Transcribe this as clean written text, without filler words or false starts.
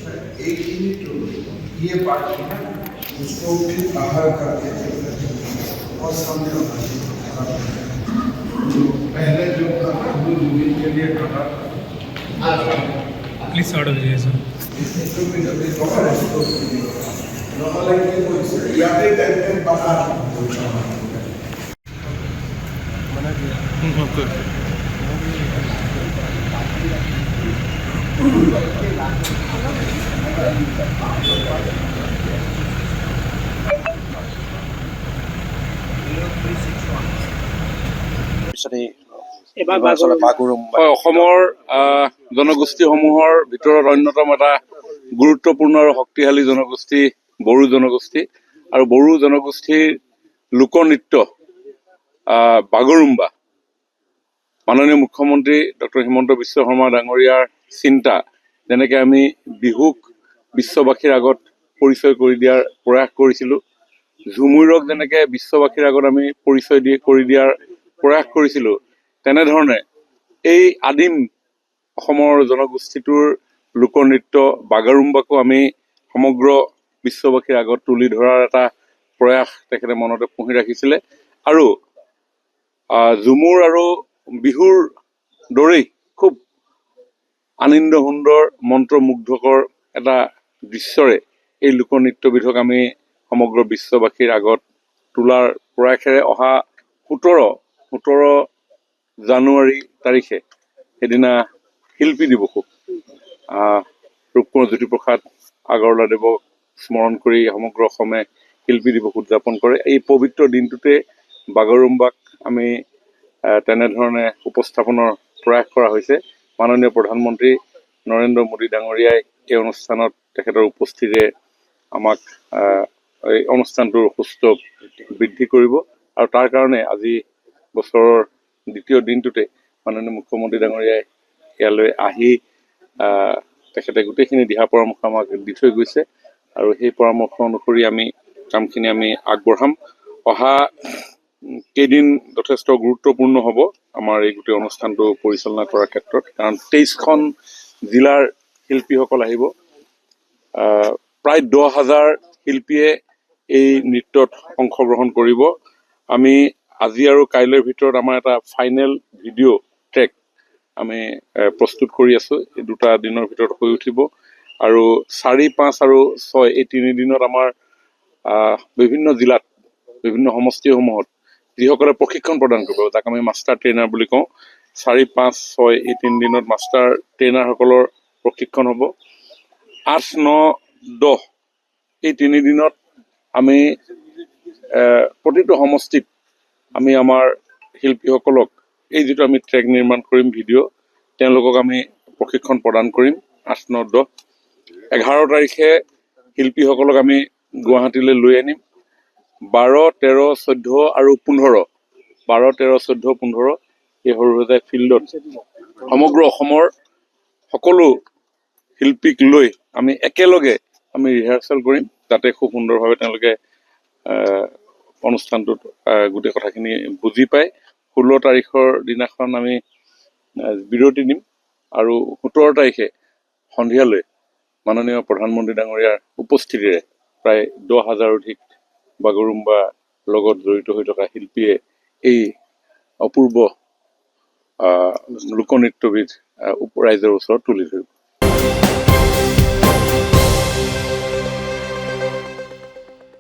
एक ही ये पार्ट है ना, उसको फिर बाहर करके और सामने होना चाहिए। जो पहले जो था वो जमीन के लिए कटा प्लीज ऑर्डर दीजिए सर। অসমৰ জনগোষ্ঠীসমূহৰ ভিতৰত অন্যতম এটা গুৰুত্বপূৰ্ণ আৰু শক্তিশালী জনগোষ্ঠী বড়ো জনগোষ্ঠী। আৰু বড়ো জনগোষ্ঠীৰ লোকনৃত্য বাগৰুম্বা, মাননীয় মুখ্যমন্ত্ৰী ডক্টৰ হিমন্ত বিশ্ব শৰ্মা ডাঙৰীয়াৰ চিন্তা, যেনেকৈ আমি বিহুক বিশ্ববাসীৰ আগত পৰিচয় কৰি দিয়াৰ প্ৰয়াস কৰিছিলোঁ, ঝুমুৰক যেনেকৈ বিশ্ববাসীৰ আগত আমি পৰিচয় কৰি দিয়াৰ প্ৰয়াস কৰিছিলোঁ, তেনেধৰণে এই আদিম অসমৰ জনগোষ্ঠীটোৰ লোকনৃত্য বাগৰুম্বাকো আমি সমগ্ৰ বিশ্ববাসীৰ আগত তুলি ধৰাৰ এটা প্ৰয়াস তেখেতে মনতে পুহি ৰাখিছিলে। আৰু ঝুমুৰ আৰু বিহুৰ দৰেই খুব আনন্দ সুন্দৰ মন্ত্ৰমুগ্ধকৰ এটা দৃশ্যৰে এই লোকনৃত্যবিধক আমি সমগ্ৰ বিশ্ববাসীৰ আগত তোলাৰ প্ৰয়াসেৰে অহা 17 জানুৱাৰী তাৰিখে সেইদিনা শিল্পী দিৱসো ৰূপকোঁৱৰ জ্যোতিপ্ৰসাদ আগৰৱালাদেৱক স্মৰণ কৰি সমগ্ৰ অসমে শিল্পী দিৱস উদযাপন কৰে। এই পবিত্ৰ দিনটোতে বাগৰুম্বাক আমি তেনেধৰণে উপস্থাপনৰ প্ৰয়াস কৰা হৈছে। মাননীয় প্ৰধানমন্ত্ৰী নৰেন্দ্ৰ মোদী ডাঙৰীয়াই এই অনুষ্ঠানত তেখেতৰ উপস্থিতিৰে আমাক এই অনুষ্ঠানটোৰ সুস্থ বৃদ্ধি কৰিব। আৰু তাৰ কাৰণে আজি বছৰৰ দ্বিতীয় দিনটোতে মাননীয় মুখ্যমন্ত্ৰী ডাঙৰীয়াই ইয়ালৈ আহি তেখেতে গোটেইখিনি দিহা পৰামৰ্শ আমাক দি থৈ গৈছে। আৰু সেই পৰামৰ্শ অনুসৰি আমি কামখিনি আমি আগবঢ়াম। অহা কেইদিন যথেষ্ট গুৰুত্বপূৰ্ণ হ'ব আমাৰ এই গোটেই অনুষ্ঠানটো পৰিচালনা কৰাৰ ক্ষেত্ৰত, কাৰণ 23খন জিলাৰ শিল্পীসকল আহিব। প্ৰায় 10,000 শিল্পীয়ে এই নৃত্যত অংশগ্ৰহণ কৰিব। আমি আজি আৰু কাইলৈৰ ভিতৰত আমাৰ এটা ফাইনেল ভিডিঅ' ট্ৰেক আমি প্ৰস্তুত কৰি আছোঁ। এই 2টা দিনৰ ভিতৰত হৈ উঠিব। আৰু 4, 5 আৰু 6 এই 3 দিনত আমাৰ বিভিন্ন জিলাত বিভিন্ন সমষ্টিসমূহত যিসকলে প্ৰশিক্ষণ প্ৰদান কৰিব, যাক আমি মাষ্টাৰ ট্ৰেইনাৰ বুলি কওঁ, 4, 5, 6 এই 3 দিনত মাষ্টাৰ ট্ৰেইনাৰসকলৰ প্ৰশিক্ষণ হ'ব। 8, 9, 10 এই 3 দিনত আমি প্ৰতিটো সমষ্টিত আমি আমাৰ শিল্পীসকলক এই যিটো আমি ট্ৰেক নিৰ্মাণ কৰিম ভিডিঅ', তেওঁলোকক আমি প্ৰশিক্ষণ প্ৰদান কৰিম। 8, 9, 10, 11 তাৰিখে শিল্পীসকলক আমি গুৱাহাটীলৈ লৈ আনিম। 12, 13, 14 আৰু 15 এই সৰুসজাই ফিল্ডত সমগ্ৰ অসমৰ সকলো শিল্পীক লৈ আমি একেলগে আমি ৰিহাৰ্চেল কৰিম, যাতে খুব সুন্দৰভাৱে তেওঁলোকে অনুষ্ঠানটোত গোটেই কথাখিনি বুজি পায়। 16 তাৰিখৰ দিনাখন আমি বিৰতি দিম। আৰু 17 তাৰিখে সন্ধিয়ালৈ মাননীয় প্ৰধানমন্ত্ৰী ডাঙৰীয়াৰ উপস্থিতিৰে প্ৰায় 10,000 অধিক বাগৰুম্বা লগত জড়িত হৈ থকা শিল্পীয়ে এই অপূৰ্ব লোকনৃত্যবিধ ৰাইজৰ ওচৰত তুলি ধৰিব।